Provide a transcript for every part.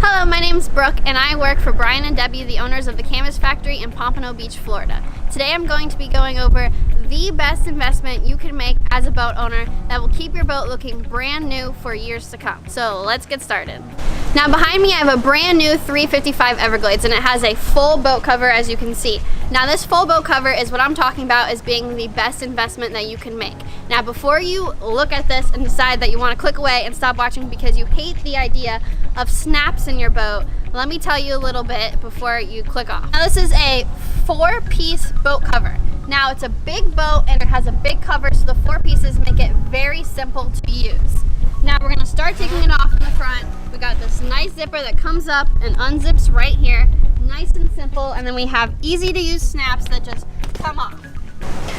Hello, my name's Brooke and I work for Brian and Debbie, the owners of the Canvas Factory in Pompano Beach, Florida. Today I'm going to be going over the best investment you can make as a boat owner that will keep your boat looking brand new for years to come. So let's get started. Now behind me I have a brand new 355 Everglades and it has a full boat cover, as you can see. Now this full boat cover is what I'm talking about as being the best investment that you can make. Now before you look at this and decide that you want to click away and stop watching because you hate the idea of snaps in your boat, let me tell you a little bit before you click off. Now this is a 4-piece boat cover. Now it's a big boat and it has a big cover, so the 4 pieces make it very simple to use. Now we're going to start taking it off in the front. We got this nice zipper that comes up and unzips right here. Nice and simple, and then we have easy to use snaps that just come off.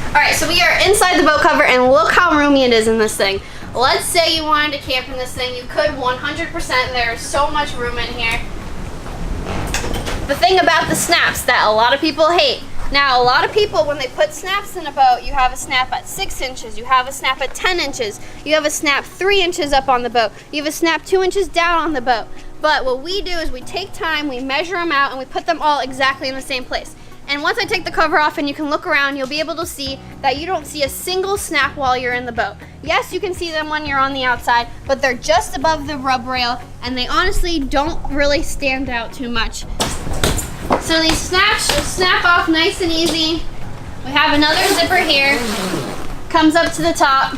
Alright, so we are inside the boat cover and look how roomy it is in this thing. Let's say you wanted to camp in this thing, you could 100%. There's so much room in here. The thing about the snaps that a lot of people hate. Now, a lot of people, when they put snaps in a boat, you have a snap at 6 inches, you have a snap at 10 inches, you have a snap 3 inches up on the boat, you have a snap 2 inches down on the boat. But what we do is we take time, we measure them out, and we put them all exactly in the same place. And once I take the cover off and you can look around, you'll be able to see that you don't see a single snap while you're in the boat. Yes, you can see them when you're on the outside, but they're just above the rub rail, and they honestly don't really stand out too much. So these snaps just snap off nice and easy. We have another zipper here, comes up to the top.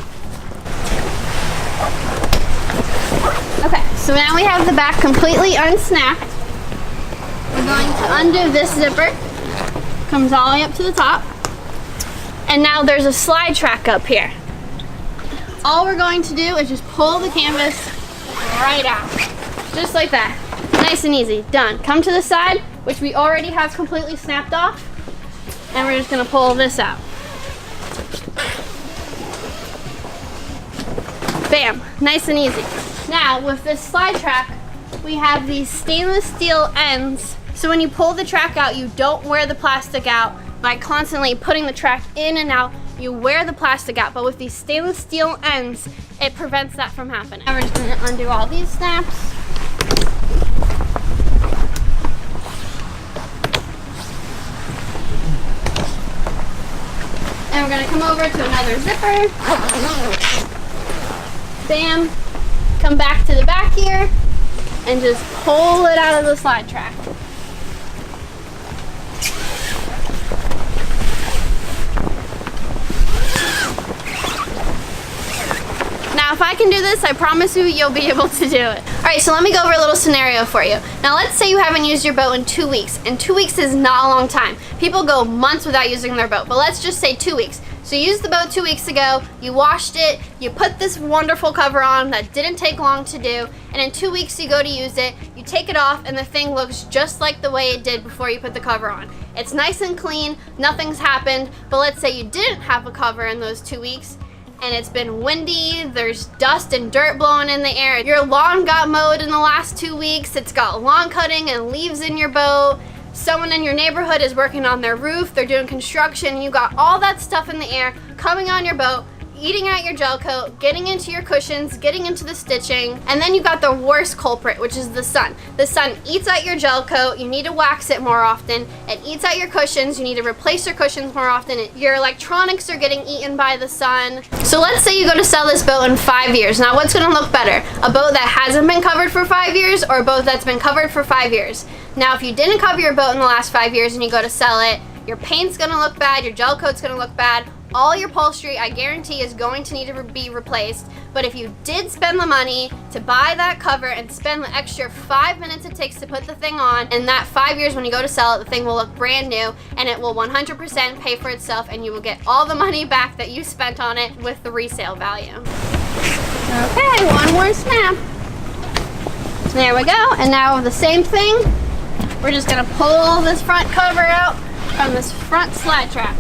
Okay, so now we have the back completely unsnapped. We're going to undo this zipper, comes all the way up to the top. And now there's a slide track up here. All we're going to do is just pull the canvas right out, just like that. Nice and easy, done. Come to the side, which we already have completely snapped off, and we're just gonna pull this out. Bam, nice and easy. Now with this slide track, we have these stainless steel ends, so when you pull the track out, you don't wear the plastic out by constantly putting the track in and out. You wear the plastic out, but with these stainless steel ends, it prevents that from happening. Now we're just gonna undo all these snaps. And we're going to come over to another zipper. Bam. Come back to the back here and just pull it out of the slide track. Now if I can do this, I promise you'll be able to do it. Alright, so let me go over a little scenario for you. Now let's say you haven't used your boat in 2 weeks, and 2 weeks is not a long time. People go months without using their boat, but let's just say 2 weeks. So you used the boat 2 weeks ago, you washed it, you put this wonderful cover on that didn't take long to do, and in 2 weeks you go to use it, you take it off, and the thing looks just like the way it did before you put the cover on. It's nice and clean, nothing's happened, but let's say you didn't have a cover in those 2 weeks, and it's been windy, there's dust and dirt blowing in the air. Your lawn got mowed in the last 2 weeks, it's got lawn cutting and leaves in your boat. Someone in your neighborhood is working on their roof, they're doing construction, you got all that stuff in the air coming on your boat, eating out your gel coat, getting into your cushions, getting into the stitching, and then you got the worst culprit, which is the sun. The sun eats out your gel coat, you need to wax it more often, it eats out your cushions, you need to replace your cushions more often, your electronics are getting eaten by the sun. So let's say you go to sell this boat in 5 years. Now what's gonna look better? A boat that hasn't been covered for 5 years, or a boat that's been covered for 5 years? Now if you didn't cover your boat in the last 5 years and you go to sell it, your paint's gonna look bad, your gel coat's gonna look bad, all your upholstery, I guarantee, is going to need to be replaced. But if you did spend the money to buy that cover and spend the extra 5 minutes it takes to put the thing on, in that 5 years when you go to sell it, the thing will look brand new and it will 100% pay for itself, and you will get all the money back that you spent on it with the resale value. Okay, one more snap. There we go, and now the same thing. We're just gonna pull this front cover out from this front slide track.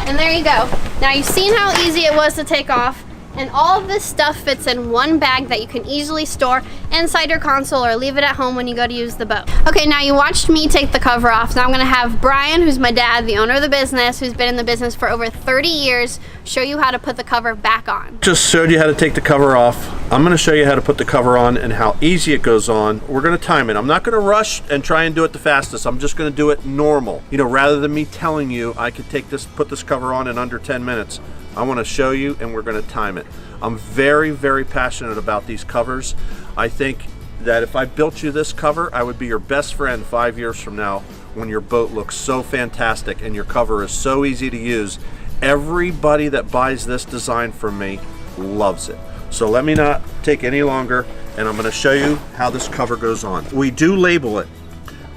And there you go. Now you've seen how easy it was to take off. And all of this stuff fits in one bag that you can easily store inside your console or leave it at home when you go to use the boat. Okay, now you watched me take the cover off. Now I'm gonna have Brian, who's my dad, the owner of the business, who's been in the business for over 30 years, show you how to put the cover back on. Just showed you how to take the cover off. I'm gonna show you how to put the cover on and how easy it goes on. We're gonna time it. I'm not gonna rush and try and do it the fastest. I'm just gonna do it normal. You know, rather than me telling you I could put this cover on in under 10 minutes. I want to show you, and we're going to time it. I'm very, very passionate about these covers. I think that if I built you this cover, I would be your best friend 5 years from now when your boat looks so fantastic and your cover is so easy to use. Everybody that buys this design from me loves it. So let me not take any longer, and I'm going to show you how this cover goes on. We do label it.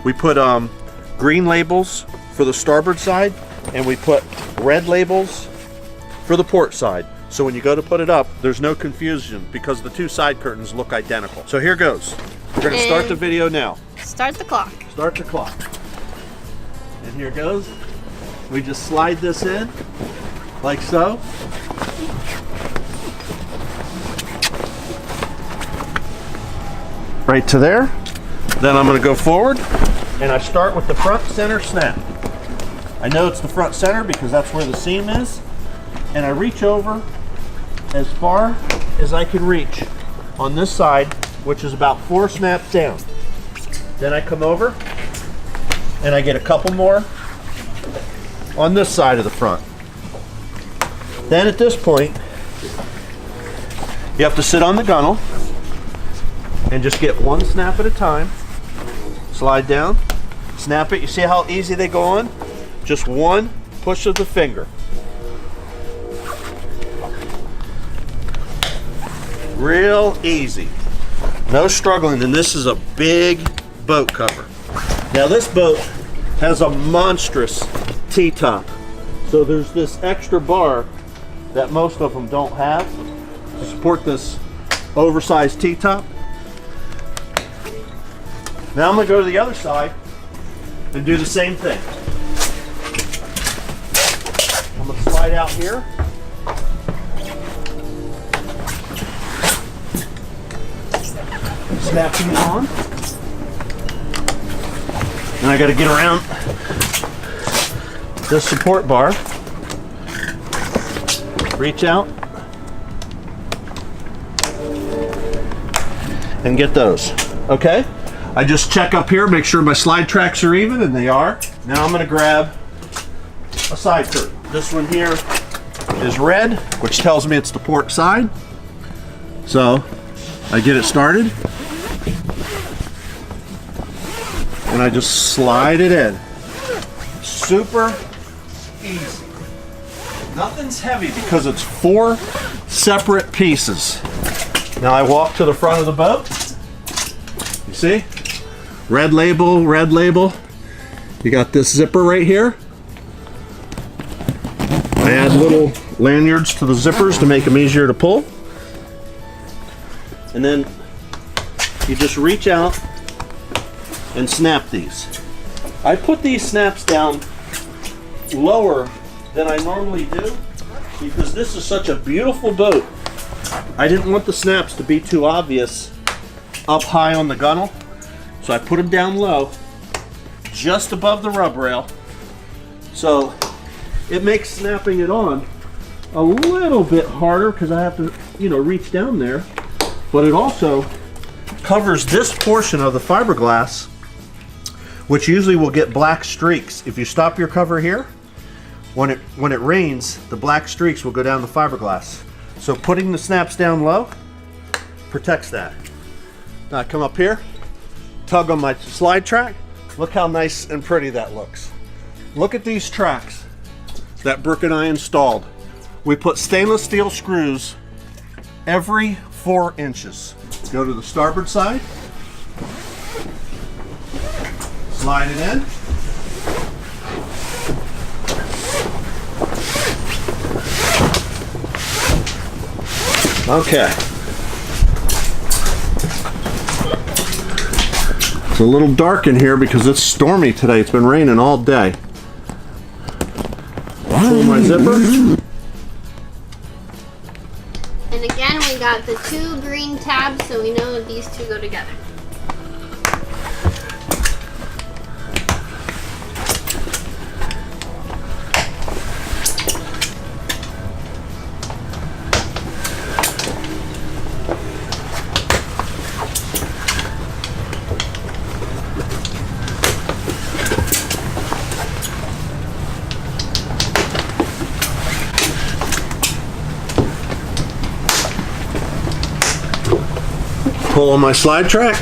We put green labels for the starboard side, and we put red labels for the port side. So when you go to put it up, there's no confusion because the two side curtains look identical. So here goes. We're going to start the video now. Start the clock. Start the clock. And here goes. We just slide this in like so. Right to there. Then I'm going to go forward and I start with the front center snap. I know it's the front center because that's where the seam is. And I reach over as far as I can reach on this side, which is about 4 snaps down. Then I come over and I get a couple more on this side of the front. Then at this point, you have to sit on the gunnel and just get one snap at a time. Slide down, snap it. You see how easy they go on? Just one push of the finger. Real easy. No struggling, and this is a big boat cover. Now this boat has a monstrous T-top. So there's this extra bar that most of them don't have to support this oversized T-top. Now I'm going to go to the other side and do the same thing. I'm going to slide out here. Snapping it on. And I got to get around this support bar. Reach out and get those. Okay? I just check up here, make sure my slide tracks are even, and they are. Now I'm going to grab a side curtain. This one here is red, which tells me it's the port side. So I get it started. And I just slide it in. Super easy. Nothing's heavy because it's 4 separate pieces. Now I walk to the front of the boat. You see? Red label, red label. You got this zipper right here. I add little lanyards to the zippers to make them easier to pull. And then you just reach out and snap these. I put these snaps down lower than I normally do because this is such a beautiful boat. I didn't want the snaps to be too obvious up high on the gunnel, so I put them down low just above the rub rail, so it makes snapping it on a little bit harder because I have to, you know, reach down there, but it also covers this portion of the fiberglass, which usually will get black streaks. If you stop your cover here, when it rains, the black streaks will go down the fiberglass. So putting the snaps down low protects that. Now I come up here, tug on my slide track. Look how nice and pretty that looks. Look at these tracks that Brooke and I installed. We put stainless steel screws every 4 inches. Go to the starboard side, slide it in. Okay. It's a little dark in here because it's stormy today. It's been raining all day. Pull my zipper. And we got the 2 green tabs, so we know these 2 go together. Pull on my slide track,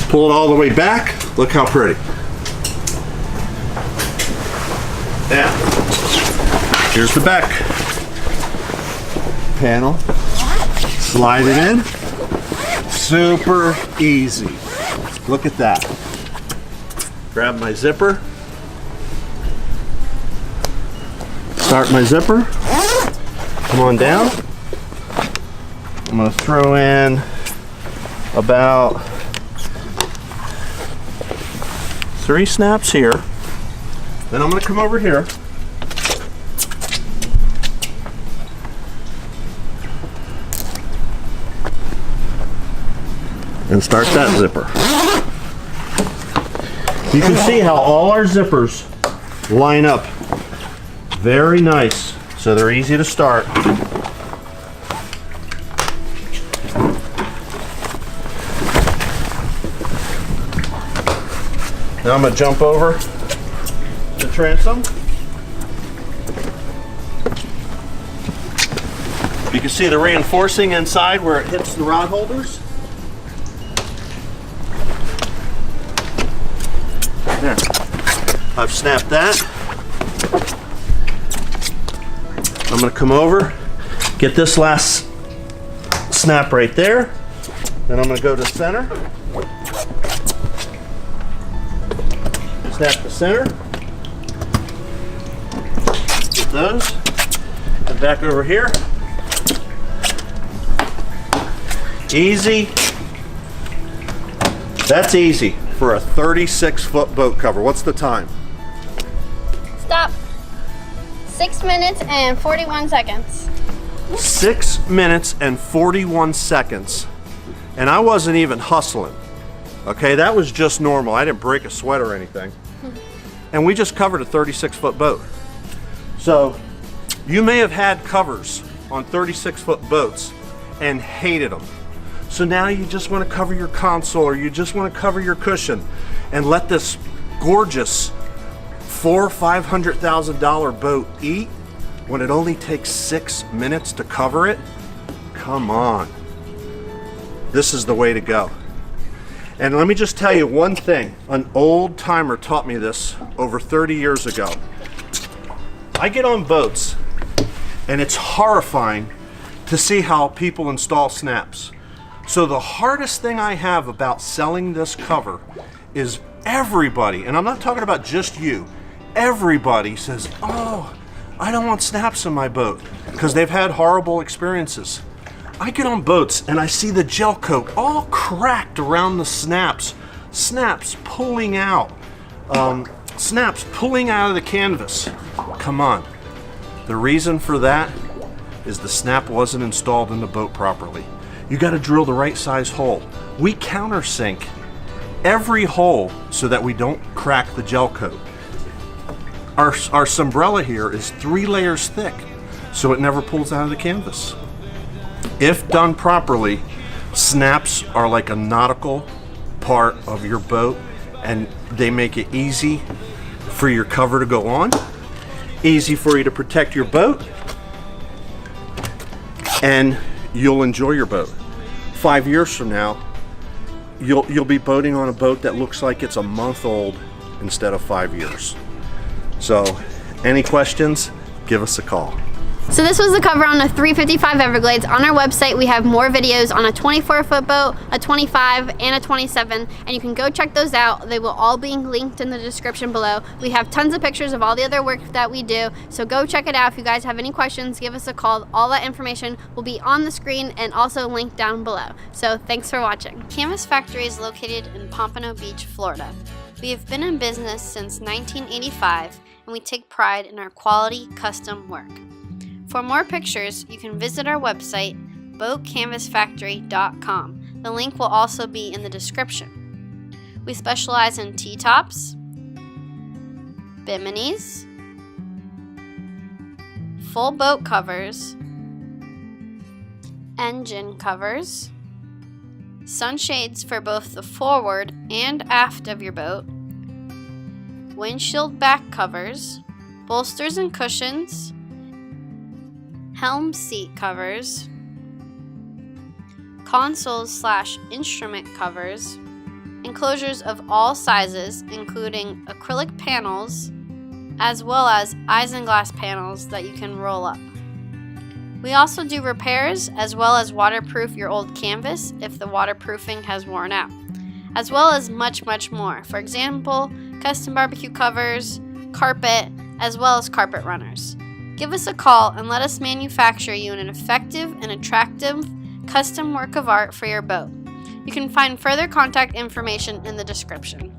pull it all the way back. Look how pretty. Now, here's the back panel. Slide it in. Super easy. Look at that. Grab my zipper. Start my zipper. Come on down. I'm going to throw in about 3 snaps here. Then I'm going to come over here. And start that zipper. You can see how all our zippers line up very nice, so they're easy to start. Now I'm going to jump over the transom. You can see the reinforcing inside where it hits the rod holders. There. I've snapped that. I'm going to come over, get this last snap right there. Then I'm going to go to center. Snap the center. Get those. And back over here. Easy. That's easy for a 36-foot boat cover. What's the time? Stop. 6 minutes and 41 seconds. 6 minutes and 41 seconds. And I wasn't even hustling. Okay, that was just normal. I didn't break a sweat or anything. And we just covered a 36-foot boat. So you may have had covers on 36-foot boats and hated them. So now you just want to cover your console, or you just want to cover your cushion and let this gorgeous $400,000 or $500,000 boat eat when it only takes 6 minutes to cover it. Come on. This is the way to go. And let me just tell you one thing. An old timer taught me this over 30 years ago. I get on boats and it's horrifying to see how people install snaps. So the hardest thing I have about selling this cover is everybody, and I'm not talking about just you, everybody says, oh, I don't want snaps in my boat, because they've had horrible experiences. I get on boats and I see the gel coat all cracked around the snaps, snaps pulling out, snaps pulling out of the canvas. Come on. The reason for that is the snap wasn't installed in the boat properly. You got to drill the right size hole. We countersink every hole so that we don't crack the gel coat. Our sombrella here is 3 layers thick, so it never pulls out of the canvas. If done properly, snaps are like a nautical part of your boat, and they make it easy for your cover to go on, easy for you to protect your boat, and you'll enjoy your boat. 5 years from now, you'll be boating on a boat that looks like it's a month old instead of 5 years. So, any questions, give us a call. So this was the cover on a 355 Everglades. On our website, we have more videos on a 24-foot boat, a 25, and a 27, and you can go check those out. They will all be linked in the description below. We have tons of pictures of all the other work that we do, so go check it out. If you guys have any questions, give us a call. All that information will be on the screen and also linked down below. So thanks for watching. Canvas Factory is located in Pompano Beach, Florida. We have been in business since 1985, and we take pride in our quality custom work. For more pictures, you can visit our website, boatcanvasfactory.com. The link will also be in the description. We specialize in T-tops, biminis, full boat covers, engine covers, sunshades for both the forward and aft of your boat, windshield back covers, bolsters and cushions, helm seat covers, consoles/instrument covers, enclosures of all sizes including acrylic panels as well as isinglass panels that you can roll up. We also do repairs as well as waterproof your old canvas if the waterproofing has worn out, as well as much more. For example, custom barbecue covers, carpet, as well as carpet runners. Give us a call and let us manufacture you an effective and attractive custom work of art for your boat. You can find further contact information in the description.